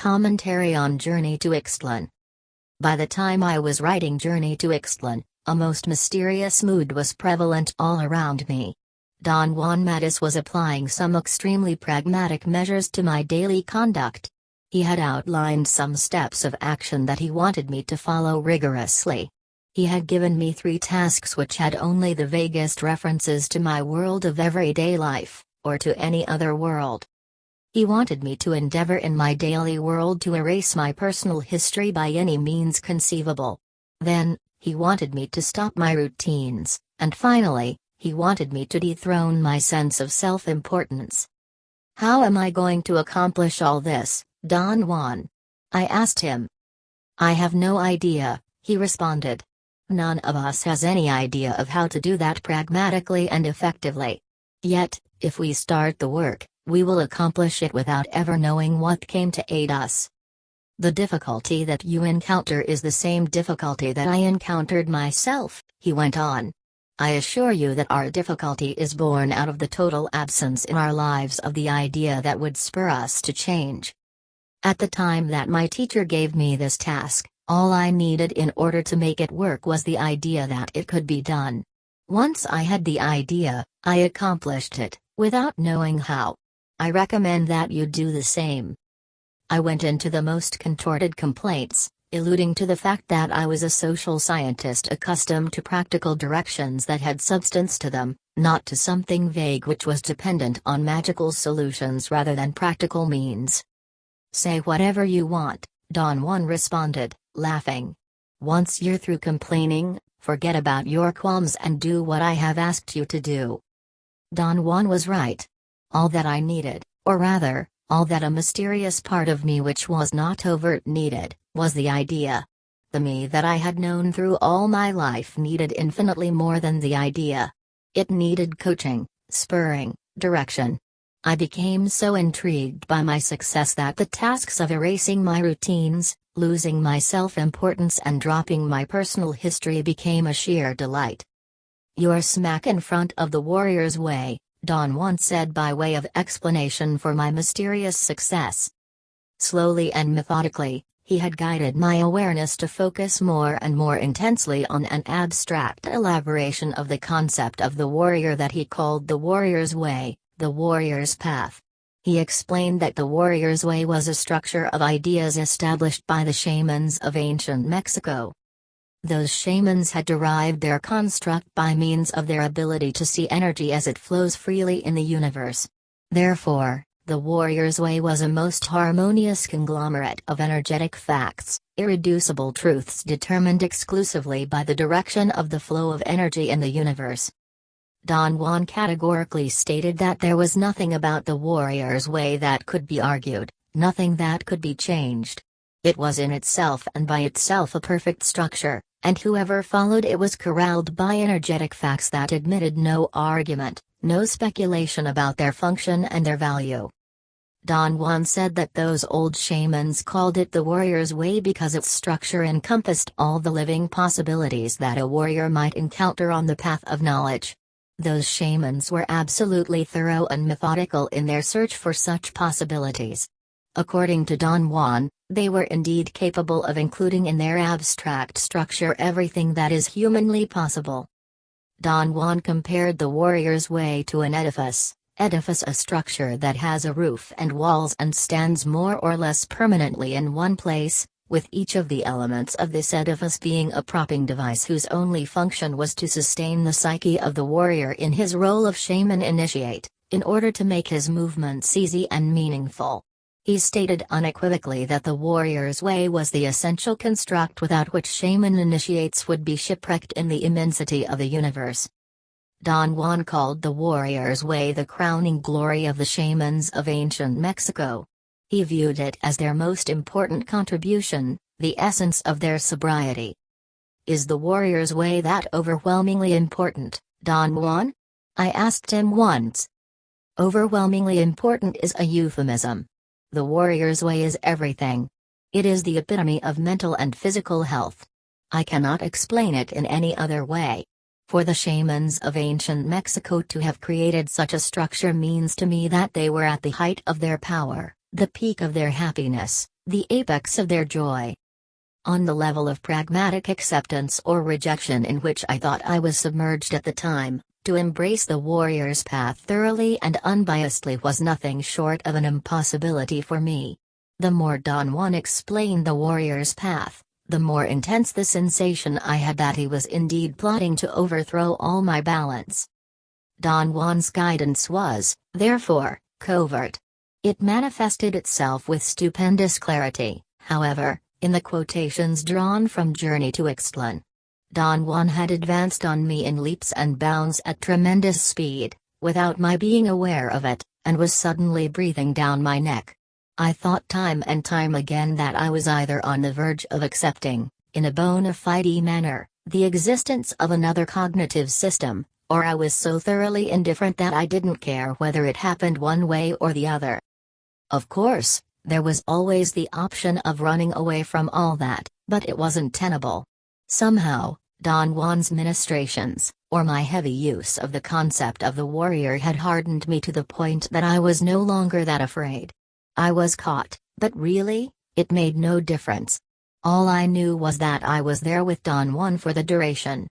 commentary on Journey to Ixtlan. By the time I was writing Journey to Ixtlan, a most mysterious mood was prevalent all around me. Don Juan Matus was applying some extremely pragmatic measures to my daily conduct. He had outlined some steps of action that he wanted me to follow rigorously. He had given me 3 tasks which had only the vaguest references to my world of everyday life, or to any other world. He wanted me to endeavor in my daily world to erase my personal history by any means conceivable. Then, he wanted me to stop my routines, and finally, he wanted me to dethrone my sense of self-importance. "How am I going to accomplish all this, Don Juan?" I asked him. "I have no idea," he responded. "None of us has any idea of how to do that pragmatically and effectively. Yet, if we start the work, we will accomplish it without ever knowing what came to aid us. The difficulty that you encounter is the same difficulty that I encountered myself," he went on. "I assure you that our difficulty is born out of the total absence in our lives of the idea that would spur us to change. At the time that my teacher gave me this task, all I needed in order to make it work was the idea that it could be done. Once I had the idea, I accomplished it, without knowing how. I recommend that you do the same." I went into the most contorted complaints, alluding to the fact that I was a social scientist accustomed to practical directions that had substance to them, not to something vague which was dependent on magical solutions rather than practical means. "Say whatever you want," Don Juan responded, laughing. "Once you're through complaining, forget about your qualms and do what I have asked you to do." Don Juan was right. All that I needed, or rather, all that a mysterious part of me which was not overt needed, was the idea. The me that I had known through all my life needed infinitely more than the idea. It needed coaching, spurring, direction. I became so intrigued by my success that the tasks of erasing my routines, losing my self-importance and dropping my personal history became a sheer delight. "You're smack in front of the warrior's way," Don Juan said by way of explanation for my mysterious success. Slowly and methodically, he had guided my awareness to focus more and more intensely on an abstract elaboration of the concept of the warrior that he called the warrior's way, the warrior's path. He explained that the warrior's way was a structure of ideas established by the shamans of ancient Mexico. Those shamans had derived their construct by means of their ability to see energy as it flows freely in the universe. Therefore, the warrior's way was a most harmonious conglomerate of energetic facts, irreducible truths determined exclusively by the direction of the flow of energy in the universe. Don Juan categorically stated that there was nothing about the warrior's way that could be argued, nothing that could be changed. It was in itself and by itself a perfect structure, and whoever followed it was corralled by energetic facts that admitted no argument, no speculation about their function and their value. Don Juan said that those old shamans called it the warrior's way because its structure encompassed all the living possibilities that a warrior might encounter on the path of knowledge. Those shamans were absolutely thorough and methodical in their search for such possibilities. According to Don Juan, they were indeed capable of including in their abstract structure everything that is humanly possible. Don Juan compared the warrior's way to an edifice a structure that has a roof and walls and stands more or less permanently in one place, with each of the elements of this edifice being a propping device whose only function was to sustain the psyche of the warrior in his role of shaman initiate, in order to make his movements easy and meaningful. He stated unequivocally that the warrior's way was the essential construct without which shaman initiates would be shipwrecked in the immensity of the universe. Don Juan called the warrior's way the crowning glory of the shamans of ancient Mexico. He viewed it as their most important contribution, the essence of their sobriety. "Is the warrior's way that overwhelmingly important, Don Juan?" I asked him once. "Overwhelmingly important is a euphemism. The warrior's way is everything. It is the epitome of mental and physical health. I cannot explain it in any other way. For the shamans of ancient Mexico to have created such a structure means to me that they were at the height of their power, the peak of their happiness, the apex of their joy. On the level of pragmatic acceptance or rejection in which I thought I was submerged at the time, to embrace the warrior's path thoroughly and unbiasedly was nothing short of an impossibility for me. The more Don Juan explained the warrior's path, the more intense the sensation I had that he was indeed plotting to overthrow all my balance. Don Juan's guidance was, therefore, covert. It manifested itself with stupendous clarity, however, in the quotations drawn from Journey to Ixtlan. Don Juan had advanced on me in leaps and bounds at tremendous speed, without my being aware of it, and was suddenly breathing down my neck. I thought time and time again that I was either on the verge of accepting, in a bona fide manner, the existence of another cognitive system, or I was so thoroughly indifferent that I didn't care whether it happened one way or the other. Of course, there was always the option of running away from all that, but it wasn't tenable. Somehow, Don Juan's ministrations, or my heavy use of the concept of the warrior had hardened me to the point that I was no longer that afraid. I was caught, but really, it made no difference. All I knew was that I was there with Don Juan for the duration,